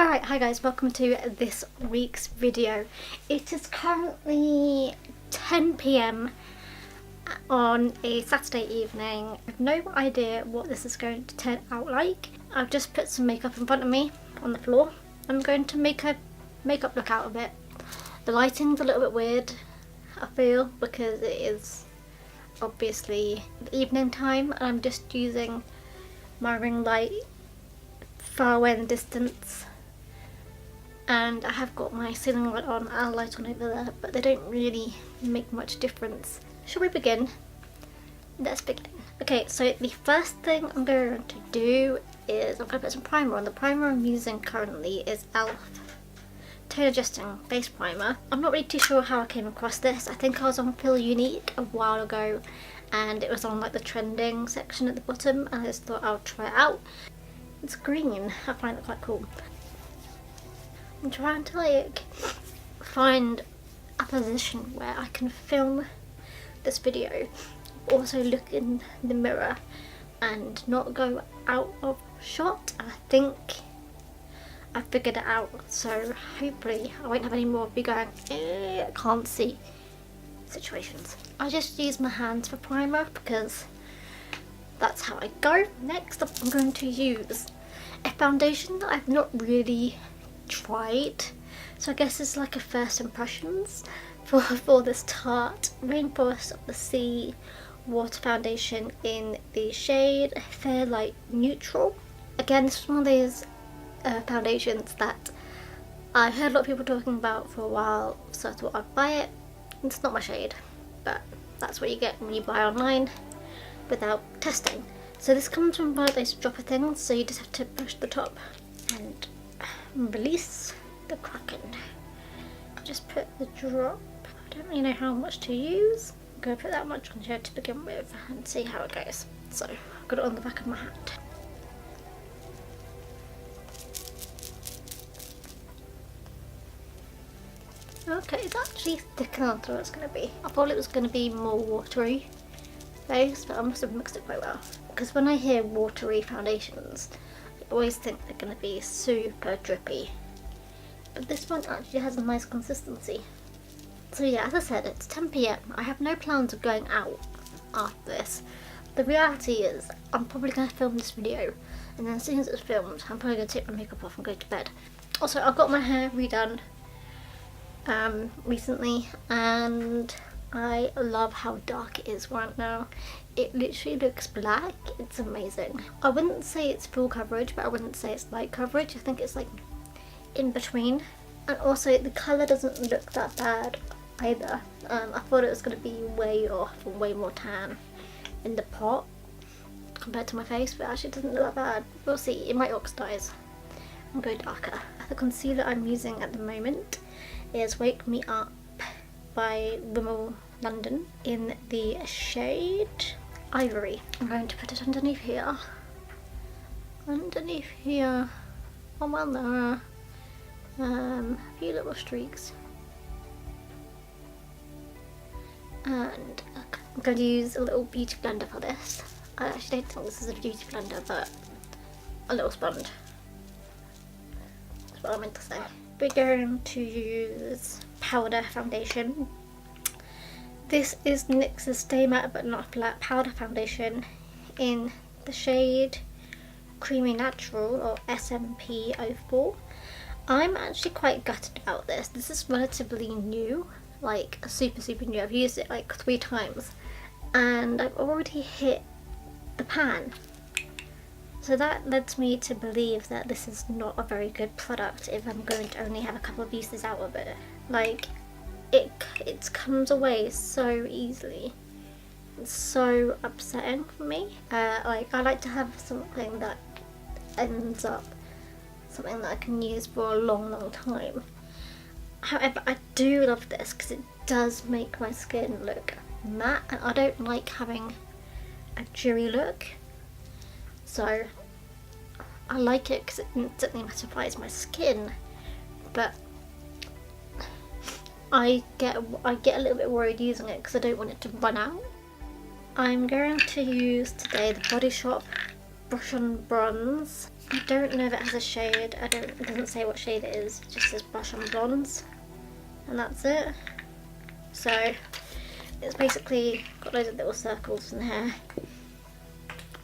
Alright, hi guys, welcome to this week's video. It is currently 10 p.m. on a Saturday evening. I have no idea what this is going to turn out like. I've just put some makeup in front of me on the floor. I'm going to make a makeup look out of it. The lighting's a little bit weird, I feel, because it is obviously the evening time and I'm just using my ring light far away in the distance. And I have got my ceiling light on and a light on over there, but they don't really make much difference. Shall we begin? Let's begin. Okay, so the first thing I'm going to do is I'm going to put some primer on. The primer I'm using currently is e.l.f. Tone Adjusting Face Primer. I'm not really too sure how I came across this. I think I was on Feel Unique a while ago and it was on like the trending section at the bottom and I just thought I'll try it out. It's green. I find it quite cool. I'm trying to like find a position where I can film this video, also look in the mirror and not go out of shot. I think I figured it out, so hopefully I won't have any more of you going I can't see situations. I just use my hands for primer because that's how I go. Next up I'm going to use a foundation that I've not really tried, so I guess it's like a first impressions for this Tarte Rainforest of the Sea water foundation in the shade Fair Light Neutral. Again, this is one of those foundations that I heard a lot of people talking about for a while, so I thought I'd buy it. It's not my shade, but that's what you get when you buy online without testing. So this comes from one of those dropper things, so you just have to push the top and release the Kraken. Just put the drop. I don't really know how much to use. I'm going to put that much on here to begin with and see how it goes. So I've got it on the back of my hand. Okay, it's actually thicker than I thought it was going to be. I thought it was going to be more watery base, but I must have mixed it quite well. Because when I hear watery foundations, I always think they're going to be super drippy. But this one actually has a nice consistency. So yeah, as I said, it's 10 p.m. I have no plans of going out after this. The reality is, I'm probably going to film this video, and then as soon as it's filmed, I'm probably going to take my makeup off and go to bed. Also, I've got my hair redone recently, and I love how dark it is right now. It literally looks black. It's amazing. I wouldn't say it's full coverage, but I wouldn't say it's light coverage. I think it's like in between. And also the colour doesn't look that bad either. I thought it was going to be way off and way more tan in the pot compared to my face, but actually it doesn't look that bad. We'll see. It might oxidize and go darker. The concealer I'm using at the moment is Wake Me Up by Rimmel London in the shade Ivory. I'm going to put it underneath here. Underneath here. Around there. A few little streaks. And I'm going to use a little beauty blender for this. I actually don't think this is a beauty blender, but a little sponge. That's what I meant to say. We're going to use powder foundation. This is NYX's Stay Matte But Not Flat powder foundation in the shade Creamy Natural, or SMP04. I'm actually quite gutted about this. This is relatively new, like super new. I've used it like 3 times and I've already hit the pan. So that led me to believe that this is not a very good product if I'm going to only have a couple of uses out of it. Like, it comes away so easily. It's so upsetting for me. Like, I like to have something that ends up something that I can use for a long time. However, I do love this because it does make my skin look matte, and I don't like having a dewy look. So I like it because it instantly mattifies my skin, but I get a little bit worried using it because I don't want it to run out. I'm going to use today the Body Shop Brush on Bronze I don't know if it has a shade. It doesn't say what shade it is. It just says Blush on Blondes, and that's it. So it's basically got loads of little circles in here.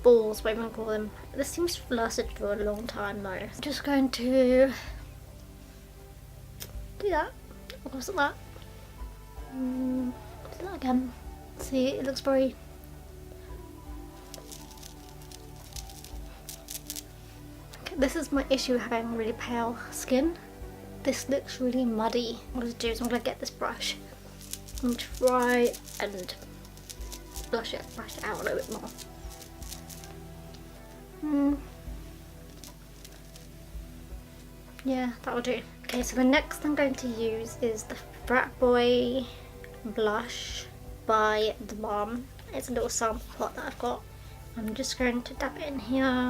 Balls, whatever you want to call them. This seems to have lasted for a long time though. I'm just going to do that. Or was it that? Do that again. See, it looks very... Okay, this is my issue with having really pale skin. This looks really muddy. What I'm going to do is I'm going to get this brush and try and brush it out a little bit more. Yeah, that'll do. Okay, so the next I'm going to use is the Frat Boy blush by The Balm. It's a little sample pot that I've got. I'm just going to dab it in here.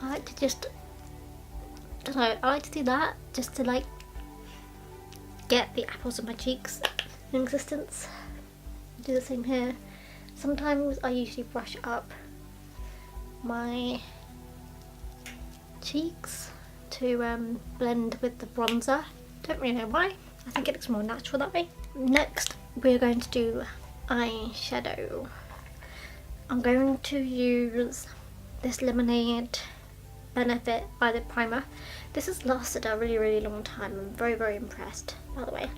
I like to just, I don't know, I like to do that just to like get the apples of my cheeks in existence. Do the same here. Sometimes I usually brush up my cheeks to blend with the bronzer. Don't really know why. I think it looks more natural that way. Next, we're going to do eyeshadow. I'm going to use this Lemonade Benefit by the primer. This has lasted a really long time. I'm very impressed, by the way.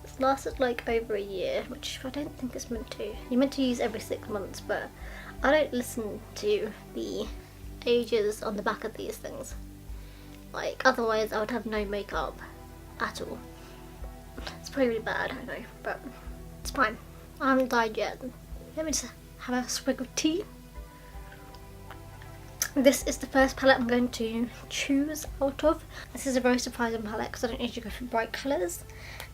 It's lasted like over a year, which I don't think it's meant to. You're meant to use every 6 months, but I don't listen to the ages on the back of these things. Like, otherwise I would have no makeup at all. It's probably really bad, I know, but it's fine. I haven't died yet. Let me just have a swig of tea. This is the first palette I'm going to choose out of. This is a very surprising palette because I don't usually go for bright colours.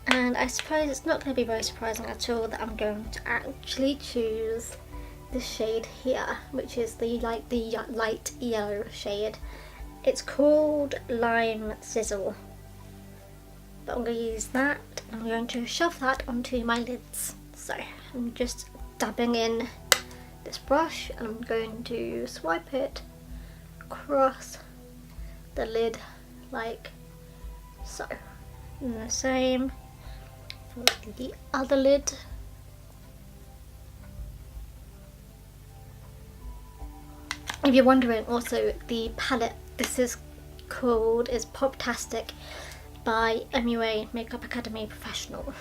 And I suppose it's not going to be very surprising at all that I'm going to actually choose this shade here, which is the light yellow shade. It's called Lime Sizzle. But I'm going to use that. I'm going to shove that onto my lids. So I'm just dabbing in this brush and I'm going to swipe it across the lid like so. And the same for the other lid. If you're wondering, also the palette this is called is Poptastic by MUA Makeup Academy Professional.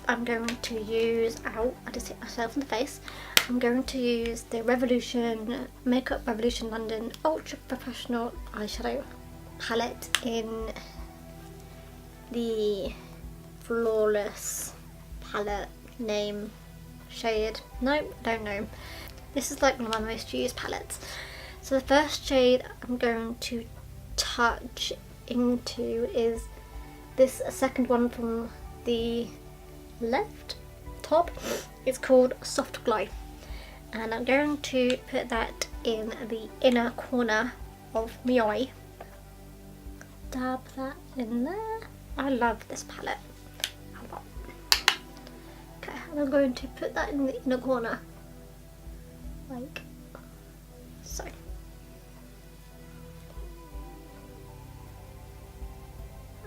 I'm going to use, ow, I just hit myself in the face. I'm going to use the Revolution Makeup Revolution London Ultra Professional Eyeshadow palette in the Flawless palette name shade. Nope, don't know. This is like one of my most used palettes. So the first shade I'm going to touch into is this second one from the left top. It's called Soft Glow, and I'm going to put that in the inner corner of my eye. Dab that in there. I love this palette a lot. Okay, and I'm going to put that in the inner corner like so.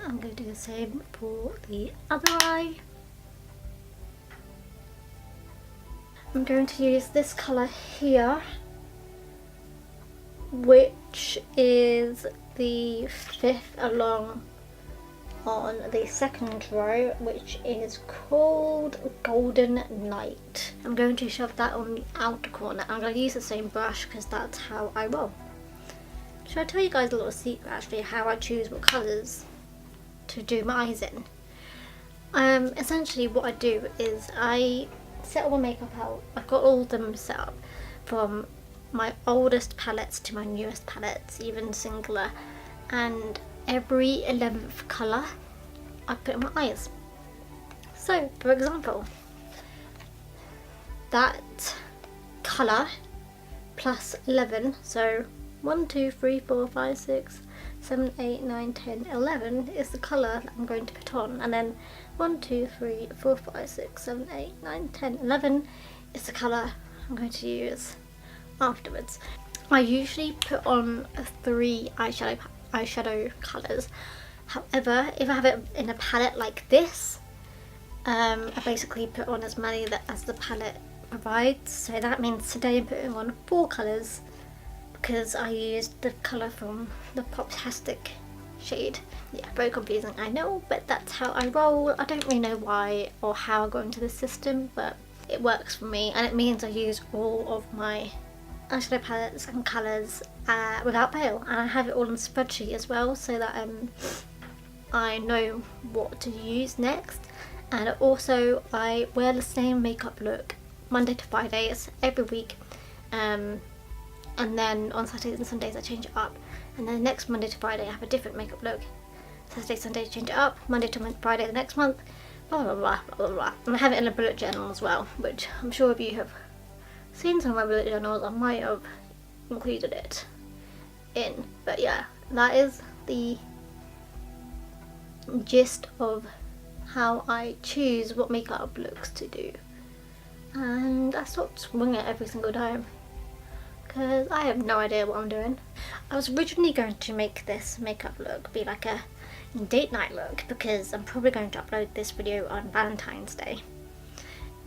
I'm going to do the same for the other eye. I'm going to use this colour here, which is the 5th along on the second row, which is called Golden Night. I'm going to shove that on the outer corner. I'm going to use the same brush because that's how I roll. Should I tell you guys a little secret actually how I choose what colours to do my eyes in? Essentially what I do is I set all my makeup out. I've got all of them set up from my oldest palettes to my newest palettes, even singular, and every 11th colour I put in my eyes. So for example, that colour plus 11, so 1, 2, 3, 4, 5, 6, 7, 8, 9, 10, 11 is the colour that I'm going to put on, and then 1, 2, 3, 4, 5, 6, 7, 8, 9, 10, 11 is the colour I'm going to use afterwards. I usually put on 3 eyeshadow colours. However, if I have it in a palette like this, I basically put on as many as the palette provides. So that means today I'm putting on 4 colours because I used the colour from the Poptastic shade. Yeah, very confusing, I know, but that's how I roll. I don't really know why or how I got into the system, but it works for me, and it means I use all of my eyeshadow palettes and colours without fail, and I have it all in a spreadsheet as well, so that I know what to use next. And also I wear the same makeup look Monday to Fridays every week, and then on Saturdays and Sundays I change it up, and then next Monday to Friday I have a different makeup look. Saturday, Sunday change it up, Monday to Friday the next month, blah blah blah blah blah blah. And I have it in a bullet journal as well, which I'm sure if you have seen some of my bullet journals I might have included it in. But yeah, that is the gist of how I choose what makeup looks to do. And I sort of swing it every single time because I have no idea what I'm doing. I was originally going to make this makeup look be like a date night look because I'm probably going to upload this video on Valentine's Day.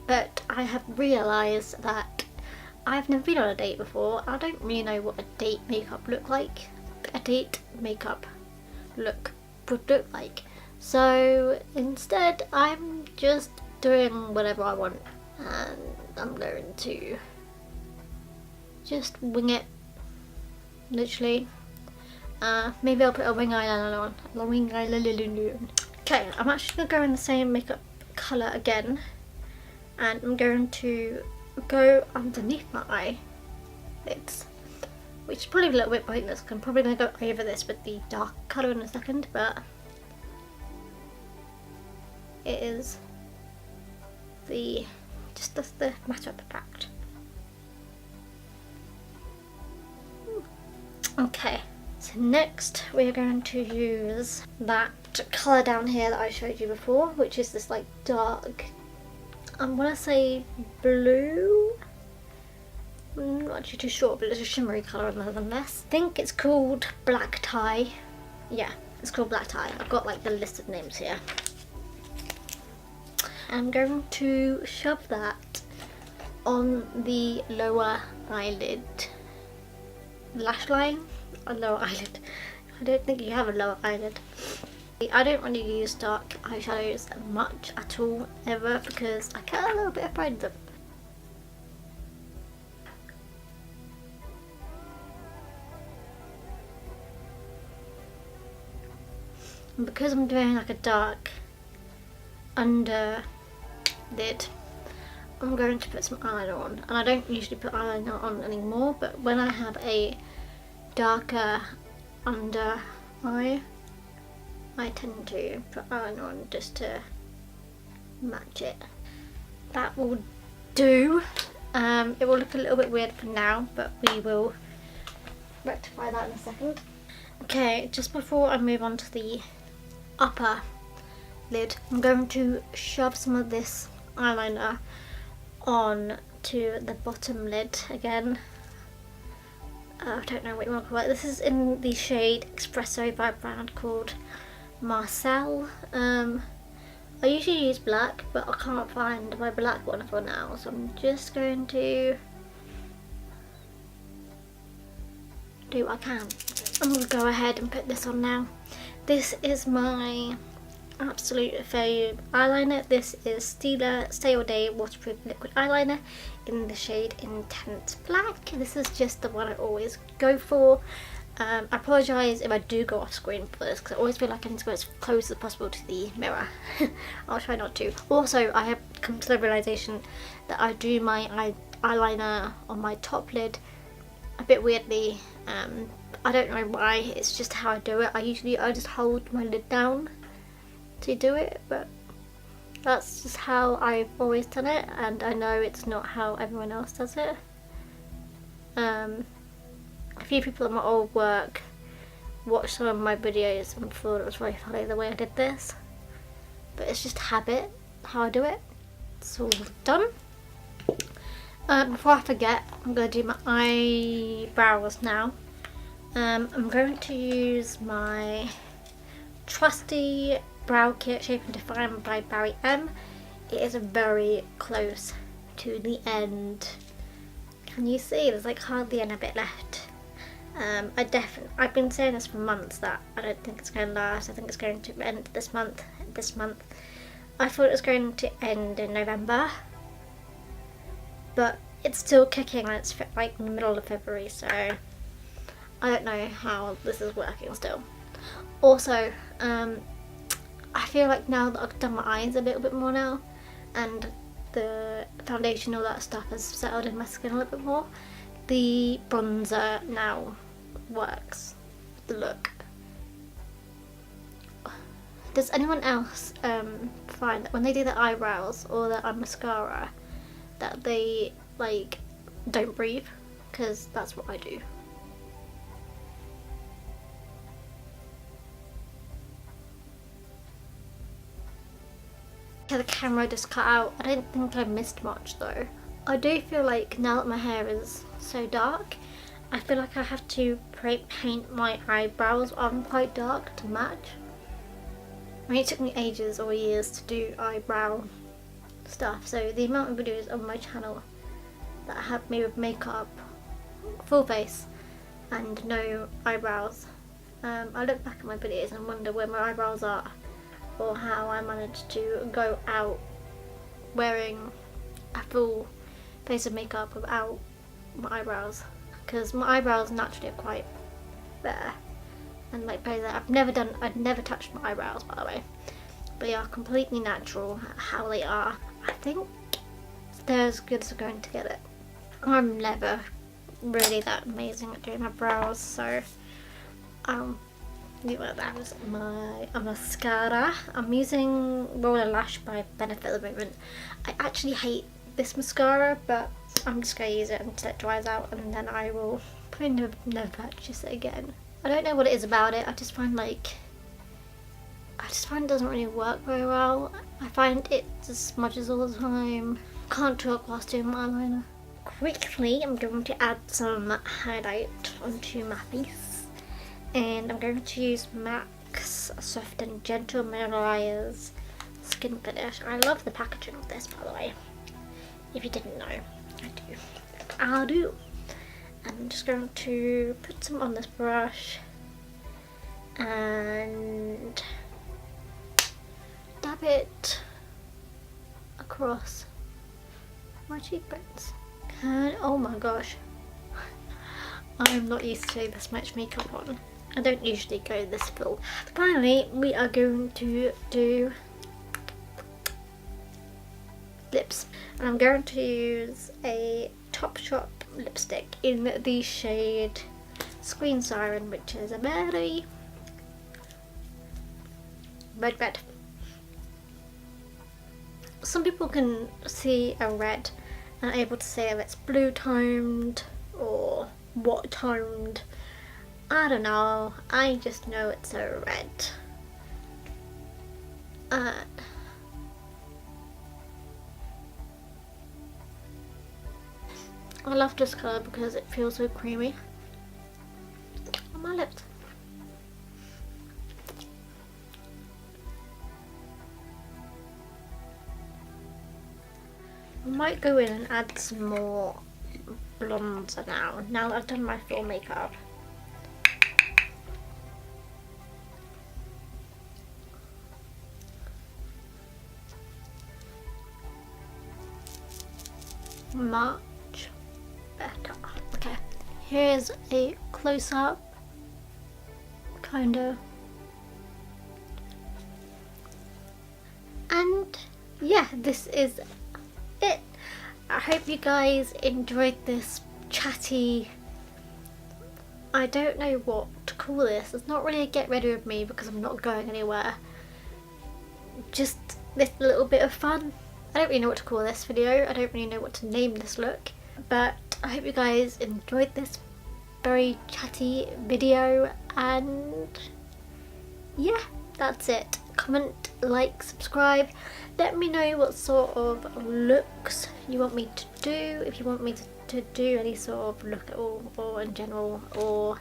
But I have realised that I've never been on a date before. I don't really know what a date makeup look like. A date makeup look would look like. So instead I'm just doing whatever I want, and I'm going to just wing it, literally. Maybe I'll put a wing eyeliner on. Okay, I'm actually going to go in the same makeup colour again, and I'm going to go underneath my eyelids, which is probably a little bit pointless because I'm probably going to go over this with the dark colour in a second, but it is the matter of the fact. Okay, so next we're going to use that colour down here that I showed you before, which is this like dark, I'm gonna say blue. I'm not actually too sure, but it's a shimmery colour nonetheless. I think it's called Black Tie. Yeah, it's called Black Tie. I've got like the list of names here. I'm going to shove that on the lower eyelid lash line, or lower eyelid. I don't think you have a lower eyelid. I don't really use dark eyeshadows much at all, ever, because I get a little bit afraid of them. And because I'm doing like a dark under lid, I'm going to put some eyeliner on, and I don't usually put eyeliner on anymore, but when I have a darker under eye I tend to put eyeliner on just to match it. That will do. It will look a little bit weird for now, but we will rectify that in a second. Okay, just before I move on to the upper lid, I'm going to shove some of this eyeliner on to the bottom lid again. I don't know what you want to call it. This is in the shade Espresso by a brand called Marcel. I usually use black, but I can't find my black one for now, so I'm just going to do what I can. I'm going to go ahead and put this on now. This is my absolute favourite eyeliner. This is Stila Stay All Day Waterproof Liquid Eyeliner in the shade Intense Black. This is just the one I always go for. I apologise if I do go off screen for this, because I always feel like I need to go as close as possible to the mirror. I'll try not to. Also, I have come to the realisation that I do my eyeliner on my top lid a bit weirdly. I don't know why, it's just how I do it. I just hold my lid down to do it, but that's just how I've always done it, and I know it's not how everyone else does it. A few people at my old work watched some of my videos and thought it was very funny the way I did this, but it's just habit, how I do it. It's all done. Before I forget, I'm going to do my eyebrows now. I'm going to use my trusty brow kit Shape and Define by Barry M. It is very close to the end. Can you see? There's like hardly any bit left. I've been saying this for months that I don't think it's going to last. I think it's going to end this month. I thought it was going to end in November, but it's still kicking and it's like in the middle of February, so I don't know how this is working still. Also, I feel like now that I've done my eyes a little bit more now, and the foundation, all that stuff has settled in my skin a little bit more, the bronzer now works with the look. Does anyone else find that when they do their eyebrows or their mascara that they like don't breathe? Because that's what I do. Okay, the camera just cut out. I don't think I missed much though. I do feel like now that my hair is so dark, I feel like I have to paint my eyebrows on quite dark to match. I mean, it took me ages or years to do eyebrow stuff, so the amount of videos on my channel that have me with makeup, full face and no eyebrows, I look back at my videos and wonder where my eyebrows are, or how I managed to go out wearing a full face of makeup without my eyebrows, because my eyebrows naturally are quite bare and like very there. I'd never touched my eyebrows, by the way. They are completely natural how they are. I think they're as good as I'm going to get it. I'm never really that amazing at doing my brows, so that was my mascara. I'm using Roller Lash by Benefit at the moment. I actually hate this mascara, but I'm just going to use it until it dries out, and then I will probably never purchase it again. I don't know what it is about it. I just find it doesn't really work very well. I find it just smudges all the time. Can't talk whilst doing my eyeliner. Quickly, I'm going to add some highlight onto my face, and I'm going to use MAC's Soft and Gentle Mineralized Skin Finish. I love the packaging of this, by the way. If you didn't know, I do. I'm just going to put some on this brush and dab it across my cheekbones. And oh my gosh, I'm not used to this much makeup on. I don't usually go this full. Finally, we are going to do lips, and I'm going to use a Topshop lipstick in the shade Screen Siren, which is a very red. Some people can see a red and are able to say if it's blue toned or what toned. I don't know, I just know it's a red. I love this colour because it feels so creamy on my lips. I might go in and add some more bronzer now that I've done my full makeup. Much better. Okay, here's a close-up, kinda. And yeah, this is it. I hope you guys enjoyed this chatty, I don't know what to call this. It's not really a get ready with me because I'm not going anywhere. Just this little bit of fun. I don't really know what to call this video. I don't really know what to name this look. But I hope you guys enjoyed this very chatty video, and yeah, that's it. Comment, like, subscribe. Let me know what sort of looks you want me to do, if you want me to do any sort of look at all, or in general, or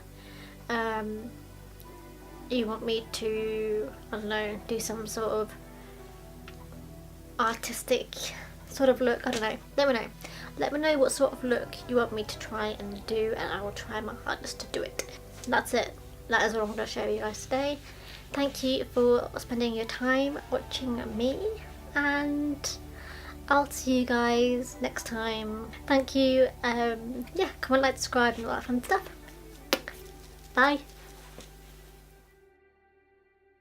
you want me to, I don't know, do some sort of artistic sort of look. I don't know. Let me know. Let me know what sort of look you want me to try and do, and I will try my hardest to do it. That's it. That is what I'm going to show you guys today. Thank you for spending your time watching me, and I'll see you guys next time. Thank you. Yeah, comment, like, subscribe and all that fun stuff. Bye.